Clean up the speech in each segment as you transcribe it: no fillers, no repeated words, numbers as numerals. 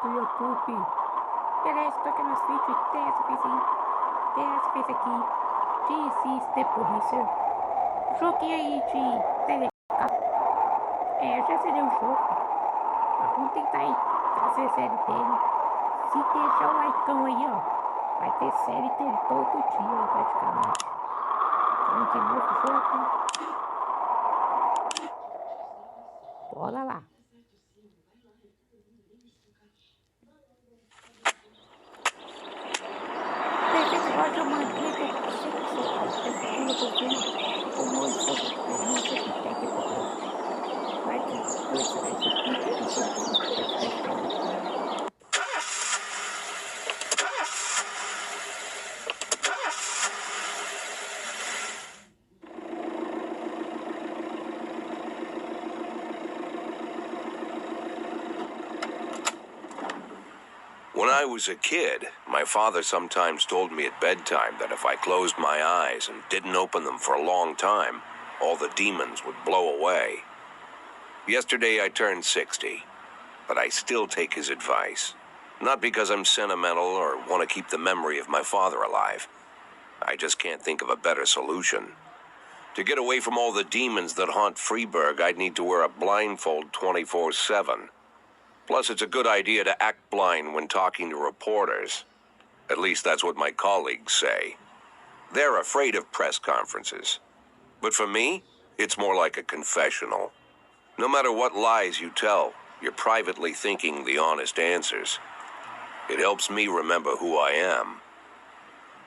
do YouTube. Beleza, tô aqui nos vídeos dessa vez aqui de início de polícia. Joguinho aí de série. Eu já zerei o jogo. Mas vamos tentar aí fazer a série dele. Se deixar o likeão aí, ó, vai ter série dele todo dia, praticamente. Então aqui novo jogo. Bora lá. Perfeito, agora eu mandei que eu consigo soltar o tempo todo, eu tô vendo como eu sou experiência de técnico. Vai ter coisa nesse vídeo que você tem. When I was a kid, my father sometimes told me at bedtime that if I closed my eyes and didn't open them for a long time, all the demons would blow away. Yesterday I turned 60, but I still take his advice. Not because I'm sentimental or want to keep the memory of my father alive. I just can't think of a better solution. To get away from all the demons that haunt Freeburg, I'd need to wear a blindfold 24/7. Plus, it's a good idea to act blind when talking to reporters. At least that's what my colleagues say. They're afraid of press conferences. But for me, it's more like a confessional. No matter what lies you tell, you're privately thinking the honest answers. It helps me remember who I am.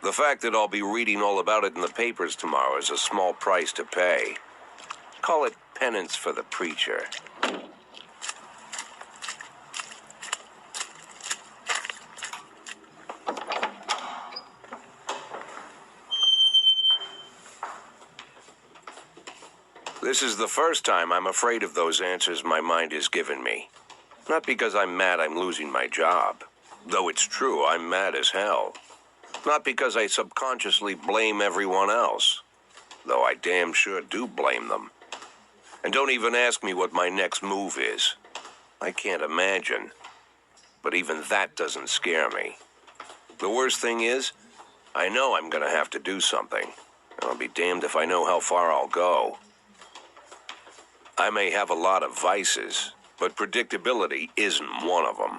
The fact that I'll be reading all about it in the papers tomorrow is a small price to pay. Call it penance for the preacher. This is the first time I'm afraid of those answers my mind has given me. Not because I'm mad I'm losing my job. Though it's true, I'm mad as hell. Not because I subconsciously blame everyone else. Though I damn sure do blame them. And don't even ask me what my next move is. I can't imagine. But even that doesn't scare me. The worst thing is, I know I'm gonna have to do something. I'll be damned if I know how far I'll go. I may have a lot of vices, but predictability isn't one of them.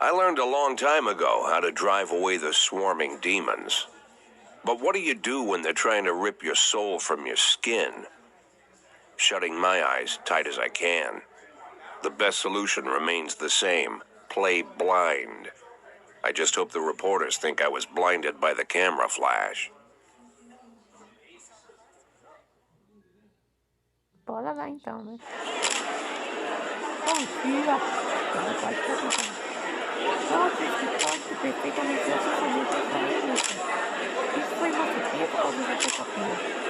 I learned a long time ago how to drive away the swarming demons. But what do you do when they're trying to rip your soul from your skin? Shutting my eyes tight as I can. The best solution remains the same: play blind. I just hope the reporters think I was blinded by the camera flash. Bora lá então, né? Bom dia! Ela pode estar tentando. Pode, esse pode perfeitamente socialmente isso. Isso foi uma surpresa ou você foi capaz?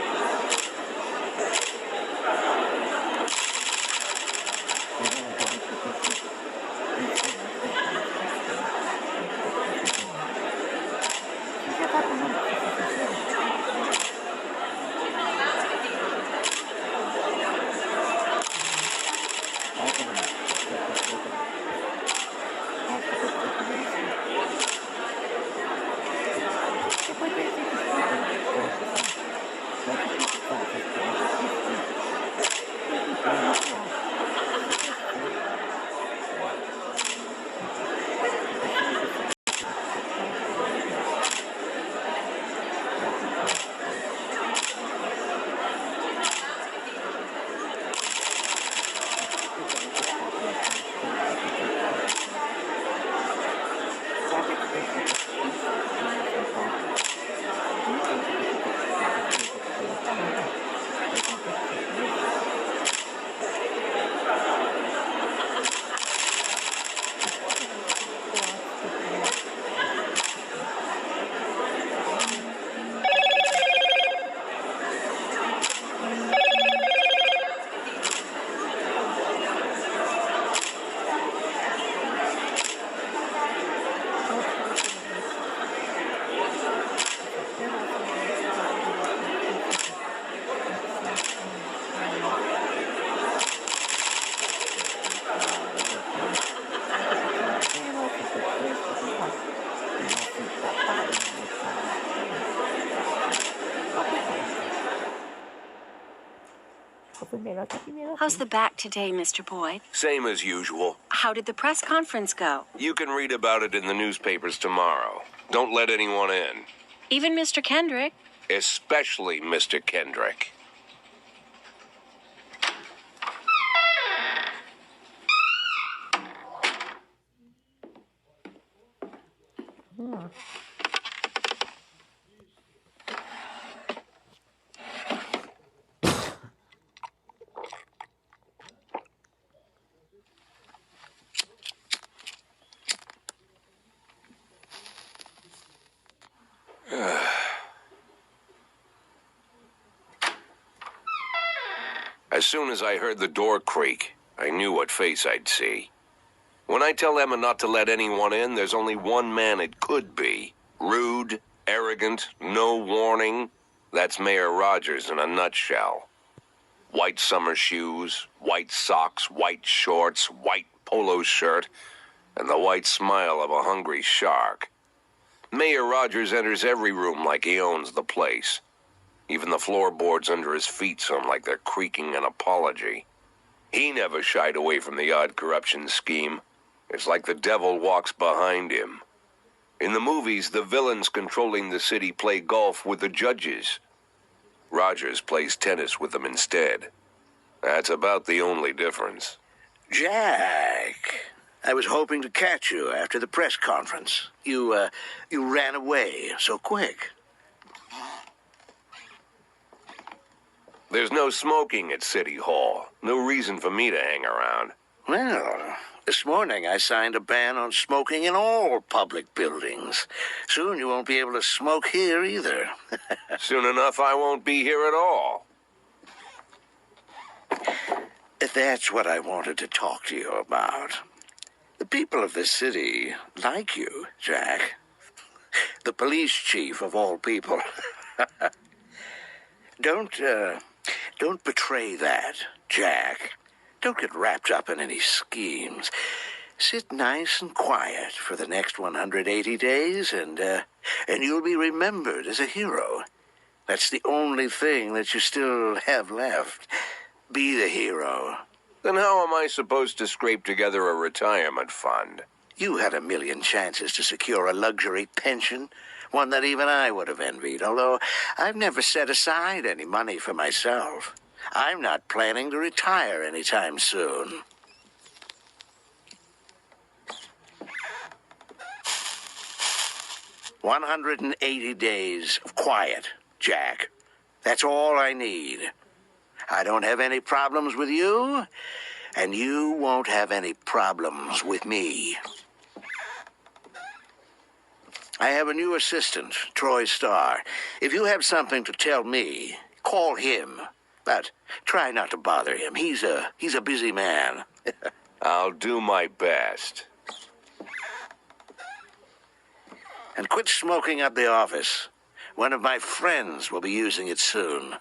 Depois desse Foi melhor que a primeira How's vez. the back today, Mr. Boyd? Same as usual. How did the press conference go? You can read about it in the newspapers tomorrow. Don't let anyone in. Even Mr. Kendrick? Especially Mr. Kendrick. As soon as I heard the door creak, I knew what face I'd see. When I tell Emma not to let anyone in, there's only one man it could be. Rude, arrogant, no warning. That's Mayor Rogers in a nutshell. White summer shoes, white socks, white shorts, white polo shirt, and the white smile of a hungry shark. Mayor Rogers enters every room like he owns the place. Even the floorboards under his feet sound like they're creaking an apology. He never shied away from the odd corruption scheme. It's like the devil walks behind him. In the movies, the villains controlling the city play golf with the judges. Rogers plays tennis with them instead. That's about the only difference. Jack, I was hoping to catch you after the press conference. You ran away so quick. There's no smoking at City Hall. No reason for me to hang around. Well, this morning I signed a ban on smoking in all public buildings. Soon you won't be able to smoke here either. Soon enough, I won't be here at all. That's what I wanted to talk to you about. The people of this city like you, Jack. The police chief of all people. Don't betray that, Jack. Don't get wrapped up in any schemes. Sit nice and quiet for the next 180 days, and you'll be remembered as a hero. That's the only thing that you still have left. Be the hero. Then how am I supposed to scrape together a retirement fund? You had a million chances to secure a luxury pension, one that even I would have envied, although I've never set aside any money for myself. I'm not planning to retire anytime soon. "180 days of quiet, Jack. That's all I need. I don't have any problems with you, and you won't have any problems with me. I have a new assistant, Troy Starr. If you have something to tell me, call him. But try not to bother him. He's a busy man." I'll do my best. And quit smoking up the office. One of my friends will be using it soon.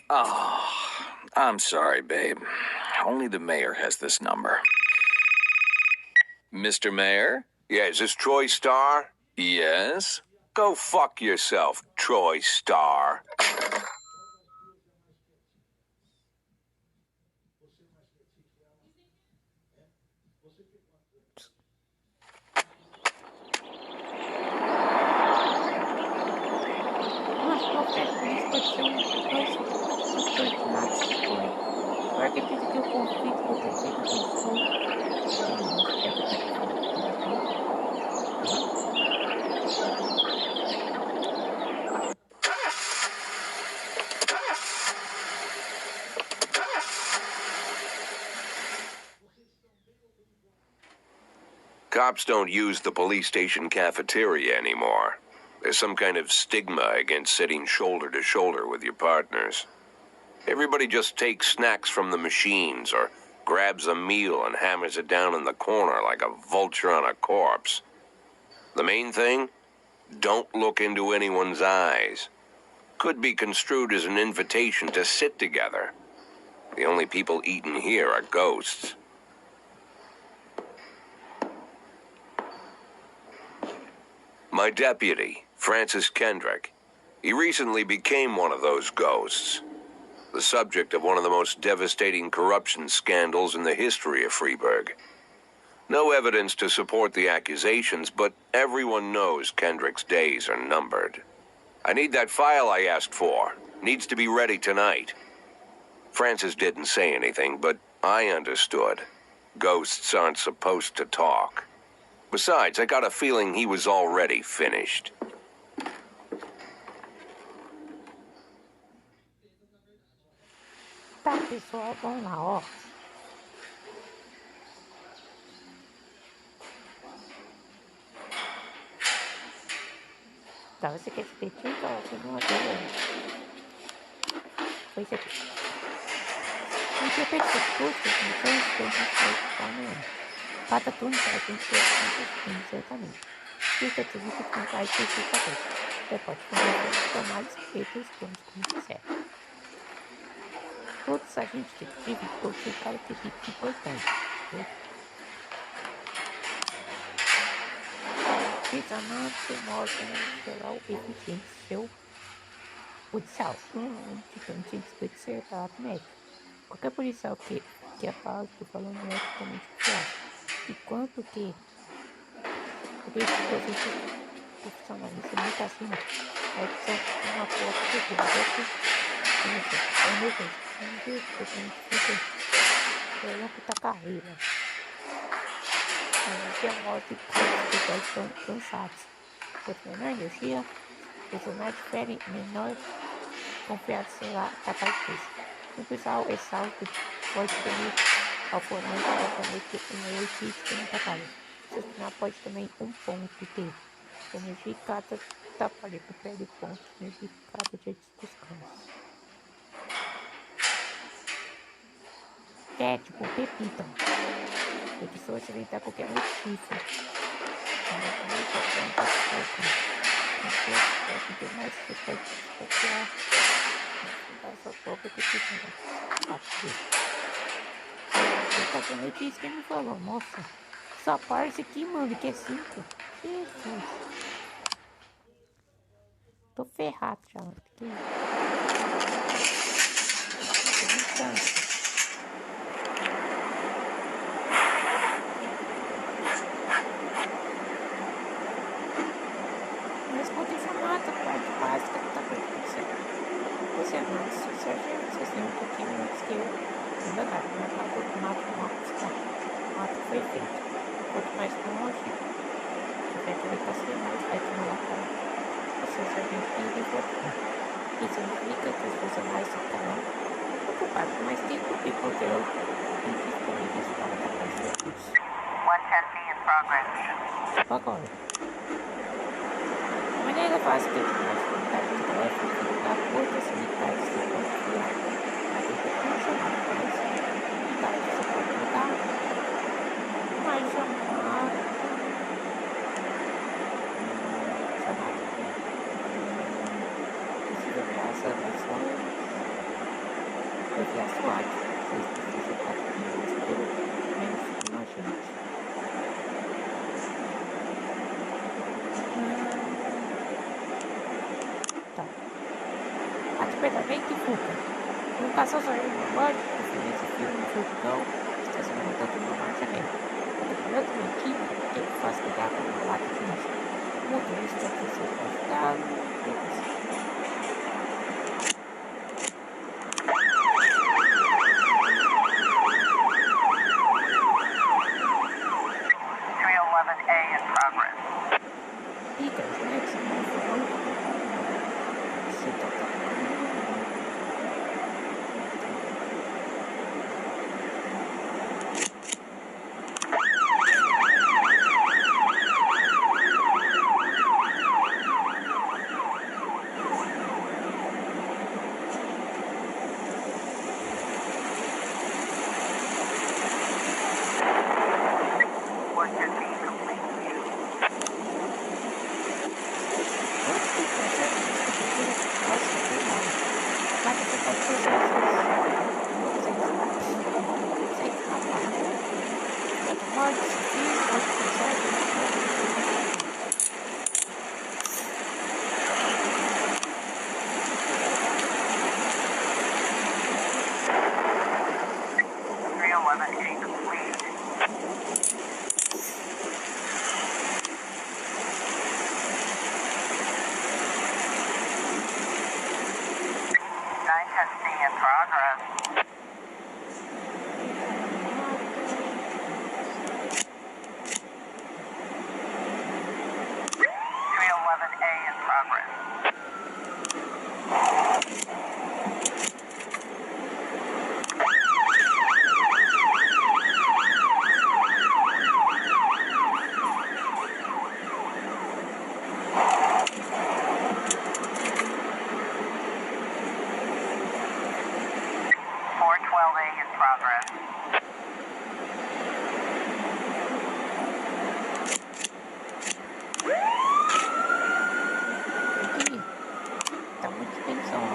Oh, I'm sorry, babe. Only the mayor has this number. Mr. Mayor? Yeah, is this Troy Starr? Yes? Go fuck yourself, Troy Starr. Nossa, o processo político pode ser dois personagens que foi. Agora depende do conflito do prefeito que Cops don't use the police station cafeteria anymore. There's some kind of stigma against sitting shoulder to shoulder with your partners. Everybody just takes snacks from the machines or grabs a meal and hammers it down in the corner like a vulture on a corpse. The main thing? Don't look into anyone's eyes. Could be construed as an invitation to sit together. The only people eating here are ghosts. My deputy, Francis Kendrick. He recently became one of those ghosts. The subject of one of the most devastating corruption scandals in the history of Freeburg. No evidence to support the accusations, but everyone knows Kendrick's days are numbered. I need that file I asked for. Needs to be ready tonight. Francis didn't say anything, but I understood. Ghosts aren't supposed to talk. Besides, I got a feeling he was already finished. Tá, pessoal, vamos lá, ó. Tá, você quer se pedir? Tá, você não adora. Foi isso aqui. Interpretação de custos, funções, tempo, cada turno para 20 certamente. Isso significa que vai ser feito. Você pode tomar feitos turnos como quiser. Todos os agentes detetives possuem características importantes. Funcionamento mostra em geral eficiente seu policial. Tipo, de ser relato médico. Qualquer policial que é básico falando é totalmente confiável. Enquanto que o dispositivo profissionalista muito acima é que são uma porta segura. É longo da carreira. A energia mostra que os pessoas estão cansados. Por menor energia, os personagens diferem menor confiança será capaz disso. O pessoal exausto pode também alforante altamente energia no trabalho. Seu final pode também ponto ter. Energia cada trabalho que perde pontos energia cada dia de descanso. É tipo pepita. Edição excelente a qualquer notícia. Você mais você pode copiar a sua própria petição. Essa notícia que me falou, nossa, só aparece aqui, mano, que é 5. Jesus. Tô ferrado já. Mas quando informado, a parte básica tá acontecendo. Você é mais sucesso, você tem um pouquinho antes que eu. Ainda dá, mato foi feito. Quanto mais longe, tiver que ele mais, vai tomar para o seu sargento e devolver. Isso significa que os funcionários ficarão ocupados mais tempo e poderão disponíveis para trabalhar os recursos. 110B in progress. Agora, a maneira básica de modificar o telefone é dar outras unidades que vão criar a temperatura chamada mais unidades. Você pode mudar mais chamada possível graças a versões enviar SWAT. Você pode ter menos imagente. Bem fuga. No caso, só ele não pode definir esse filme de vulcão, estacionamento de uma marcha reta. O piloto da equipe ele faz cuidar com uma lata de lixo. O motorista tem que ser convidado. progress. .412A in progress. Aqui. Tá muito tensão, ó.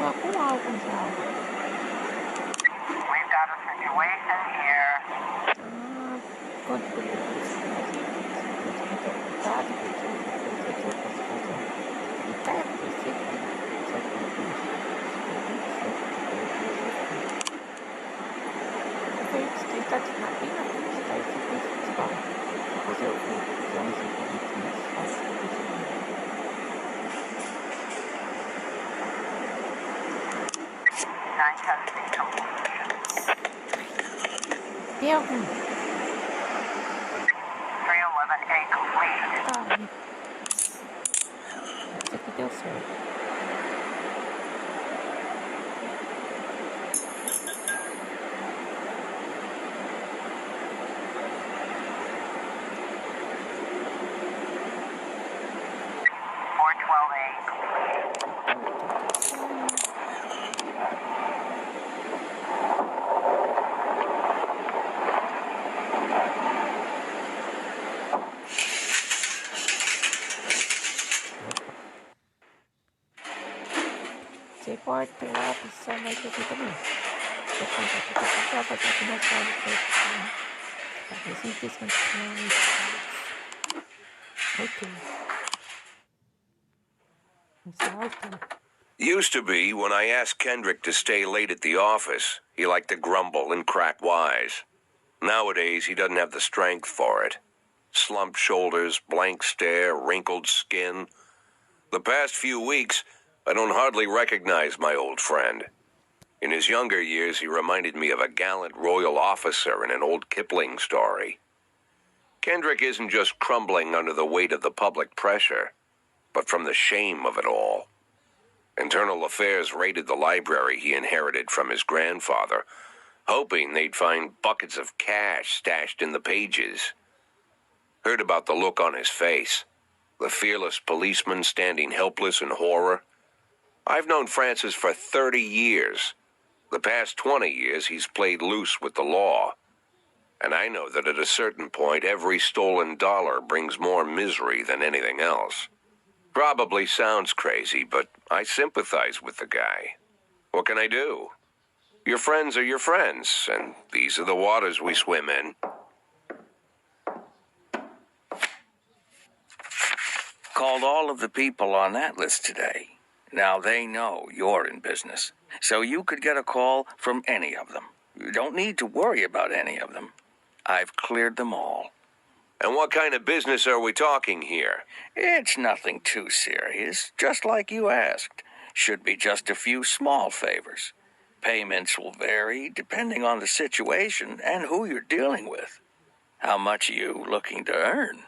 Ó, com álcool já. We've got a situation here. Quanto por isso? Tá bem na frente, tá esse principal. Depois eu vou usar esse Nine testing completion. Tem algum? 311A complete. Tá, né? Esse aqui deu certo. Você pode pegar a opção mais aqui também. Você pode já fazer aqui mais tarde. Talvez em questão de ok. Used to be, when I asked Kendrick to stay late at the office, he liked to grumble and crack wise. Nowadays, he doesn't have the strength for it. Slumped shoulders, blank stare, wrinkled skin. The past few weeks, I don't hardly recognize my old friend. In his younger years, he reminded me of a gallant royal officer in an old Kipling story. Kendrick isn't just crumbling under the weight of the public pressure, but from the shame of it all. Internal Affairs raided the library he inherited from his grandfather, hoping they'd find buckets of cash stashed in the pages. Heard about the look on his face, the fearless policeman standing helpless in horror. I've known Francis for 30 years. The past 20 years, he's played loose with the law. And I know that at a certain point, every stolen dollar brings more misery than anything else. Probably sounds crazy, but I sympathize with the guy. What can I do? Your friends are your friends, and these are the waters we swim in. Called all of the people on that list today. Now they know you're in business, so you could get a call from any of them. You don't need to worry about any of them. I've cleared them all. And what kind of business are we talking here? It's nothing too serious, just like you asked. Should be just a few small favors. Payments will vary depending on the situation and who you're dealing with. How much are you looking to earn?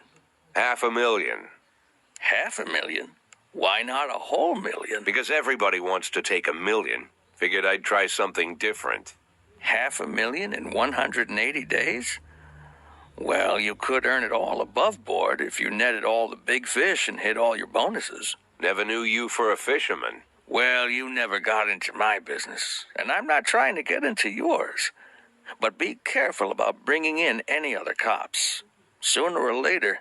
$500,000. $500,000? Why not a whole million? Because everybody wants to take $1 million. Figured I'd try something different. $500,000 in 180 days? Well, you could earn it all above board if you netted all the big fish and hit all your bonuses. Never knew you for a fisherman. Well, you never got into my business, and I'm not trying to get into yours. But be careful about bringing in any other cops. Sooner or later,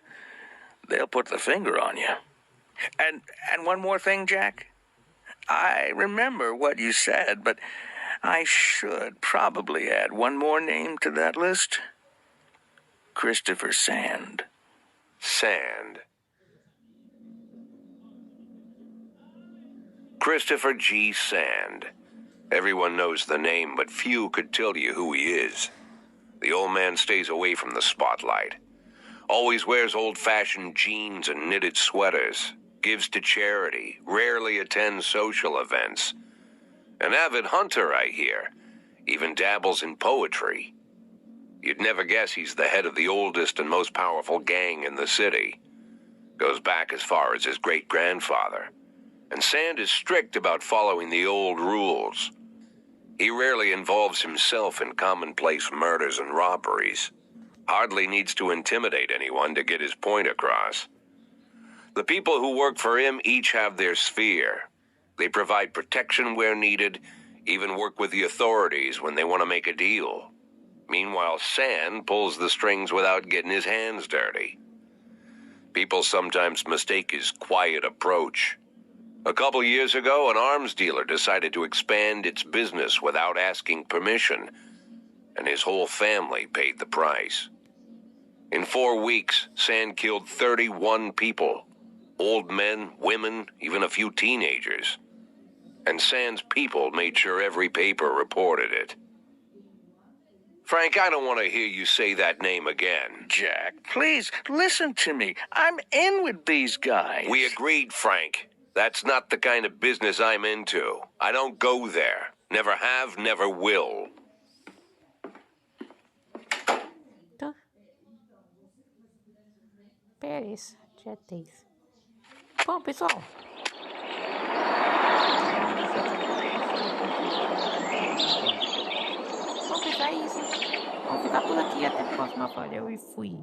they'll put the finger on you. And one more thing, Jack. I remember what you said, but I should probably add one more name to that list. Christopher Sand. Sand. Christopher G. Sand. Everyone knows the name, but few could tell you who he is. The old man stays away from the spotlight. Always wears old-fashioned jeans and knitted sweaters. Gives to charity. Rarely attends social events. An avid hunter, I hear. Even dabbles in poetry. You'd never guess he's the head of the oldest and most powerful gang in the city. Goes back as far as his great-grandfather. And Sand is strict about following the old rules. He rarely involves himself in commonplace murders and robberies. Hardly needs to intimidate anyone to get his point across. The people who work for him each have their sphere. They provide protection where needed, even work with the authorities when they want to make a deal. Meanwhile, Sand pulls the strings without getting his hands dirty. People sometimes mistake his quiet approach. A couple years ago, an arms dealer decided to expand its business without asking permission, and his whole family paid the price. In 4 weeks, Sand killed 31 people. Old men, women, even a few teenagers. And Sand's people made sure every paper reported it. Frank, I don't want to hear you say that name again. Jack, please, listen to me. I'm in with these guys. We agreed, Frank. That's not the kind of business I'm into. I don't go there. Never have, never will. Tá. Pérez, já teve. Bom, pessoal. Bom, pessoal, é isso. Vamos ficar por aqui. Até a próxima. Valeu e fui.